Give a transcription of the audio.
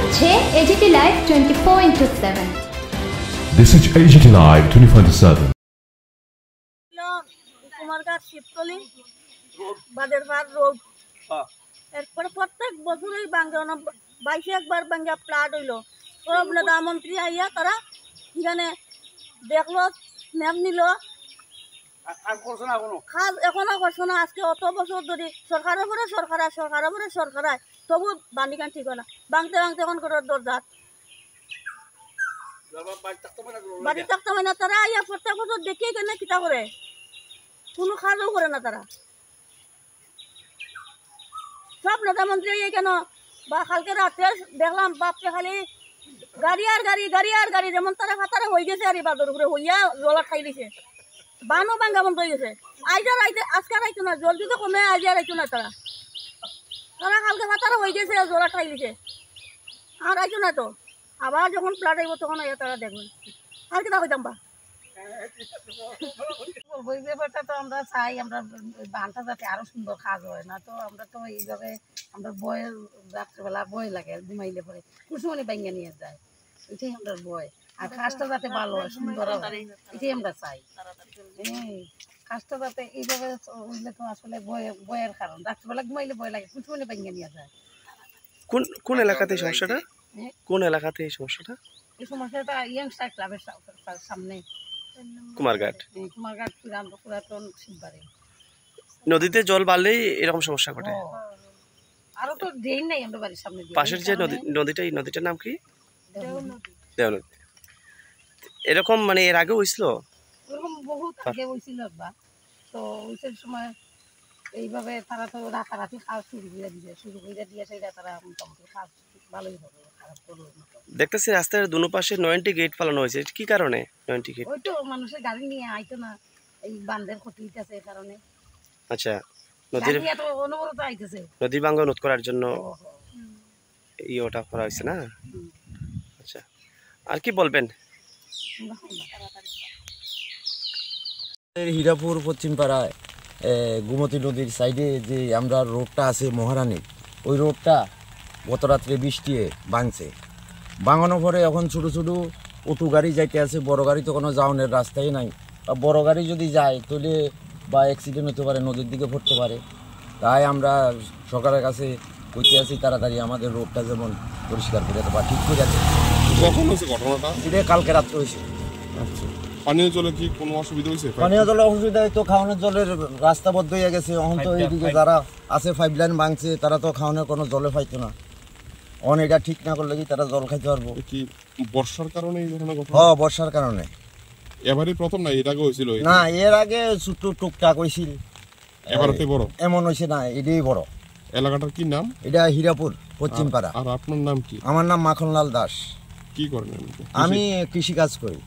দেখছে AGT Live 24/7। This is AGT Live 24/7। Kumarghat শিবতলি বাদের পার road এরপরে প্রত্যেক বছরই বাঙ্গা 22 একবার বাঙ্গা প্লাট হইল। প্রধানমন্ত্রী আইয়া তারা এখানে দেখলো ম্যাপ নিল, খাস এখনো করছো না। আজকে অত বছর ধরে সরকারের পরে সরকারায় তবু বান্ডিকান ঠিক হয় না। বাংতে এখন করে দরজাত বাড়ি থাকতে হয় না। তারা আইয়া প্রত্যেক বছর দেখিয়ে কেন কিতা করে, কোনো কাজও করে না তারা। সব নেতামন্ত্রী কেন বা কালকে রাতে দেখলাম বাপকে খালি গাড়ি আর গাড়ি যেমন তারা ফাতারে হয়ে গেছে আর বাদর উপরে হইয়া জলা খাই দিছে। বানও বাঙ্গা বন্ধ হয়ে গেছে। আজকে রাইতো না, জলদি তো কমে আজ রাইতো না। তারা কালকে ফাতারে হয়ে গেছে জলা খাই দিছে আর রাইতো না। তো আবার যখন প্লাট আইব তখন আইয়া তারা দেখবেন আর কিনা হইতাম বা ওই ব্যাপারটা তো আমরা চাই, আমরা বানটা যাতে আরো সুন্দর কাজ হয় না। তো আমরা তো এইভাবে আমরা বয়ের রাত্রেবেলা বয় লাগে ঘুমাইলে পরে কুসুমনি বাইঙ্গা নিয়ে যায়, এটাই আমরা বয়। আর কাজটা যাতে ভালো হয় সুন্দর হয় এটাই আমরা চাই। কাজটা যাতে এইভাবে হইলে তো আসলে বয়ের কারণ রাত্রেবেলা ঘুমাইলে বয় লাগে, কুসুমনি বাইঙ্গা নিয়ে যায়। কোন এলাকাতে সমস্যাটা? কোন এলাকাতে এই সমস্যাটা? এই সমস্যাটা ইয়াংস্টার ক্লাবের সামনে কুমারঘাট পুরাতন শিববাড়ি। নদীতে জল বাড়লেই এরকম সমস্যা ঘটে। আরো তো ড্রেন নাই আমরা বাড়ির সামনে। পাশের যে নদীটা, এই নদীটার নাম কি? দেওনদী। এরকম মানে এর আগে হয়েছিল? এরকম বহুত আগে হয়েছিল একবার। তো ওই সময় এইভাবে তারা তো রাতারাতি কাজ শুরু করে দিয়ে সেটা তারা মোটামুটি কাজ ভালোই হবে। দেখতেছি রাস্তার দুনো পাশে 9টি গেট ফেলানো হয়েছে, কি কারণে 9টি গেট? ওই তো মানুষের গাড়ি নিয়ে আইতো না, এই বান্ধের ক্ষতি হইতেছে এই কারণে। আচ্ছা, নদী ভাঙ্গন রোধ করার জন্য ওটা করা হয়েছে না? আচ্ছা, আর কি বলবেন? হীরাপুর পশ্চিম পাড়ায় গোমতী নদীর সাইডে যে আমরা রোডটা আছে মহারানী, ওই রোডটা গত রাত্রে বৃষ্টি ভাঙছে। ভাঙানোর পরে এখন ছোটো ছোটো অটো গাড়ি যাইতে আছে, বড় গাড়ি তো কোনো যাওয়ানোর রাস্তাই নাই। বড় গাড়ি যদি যায় তাহলে বা অ্যাক্সিডেন্ট হতে পারে, নদীর দিকে পড়তে পারে। তাই আমরা সরকারের কাছে কইতে আছি তাড়াতাড়ি আমাদের রোডটা যেমন পরিষ্কার করে বা ঠিক করে আছে। কখন হয়েছে ঘটনাটা? এটা কালকে রাত্রে হয়েছে। আচ্ছা, পানীয় জলে কি কোনো অসুবিধা হয়েছে? পানীয় জলের অসুবিধা তো খাওয়ানোর জলের রাস্তা বদ্ধ হয়ে গেছে। এখন তো এইদিকে যারা আছে পাইপ লাইন ভাঙছে, তারা তো খাওয়ানোর কোনো জলে পাইতো না। অন এটা ঠিক না করলে কি তারা জল খাইতে পারবো? কি বর্ষার কারণে এই ঘটনা ঘটে? হ্যাঁ, বর্ষার কারণে। এবারই প্রথম না, এর আগে হয়েছিল? না, এর আগে ছোট টুকটাক হয়েছিল, এবারতে বড় এমন হয়েছে না, এটাই বড়। এলাকাটার কি নাম? এটা হীরাপুর পশ্চিম পাড়া। আর আপনার নাম কি? আমার নাম মাখনলাল দাস। কি করেন? আমি কৃষি কাজ করি।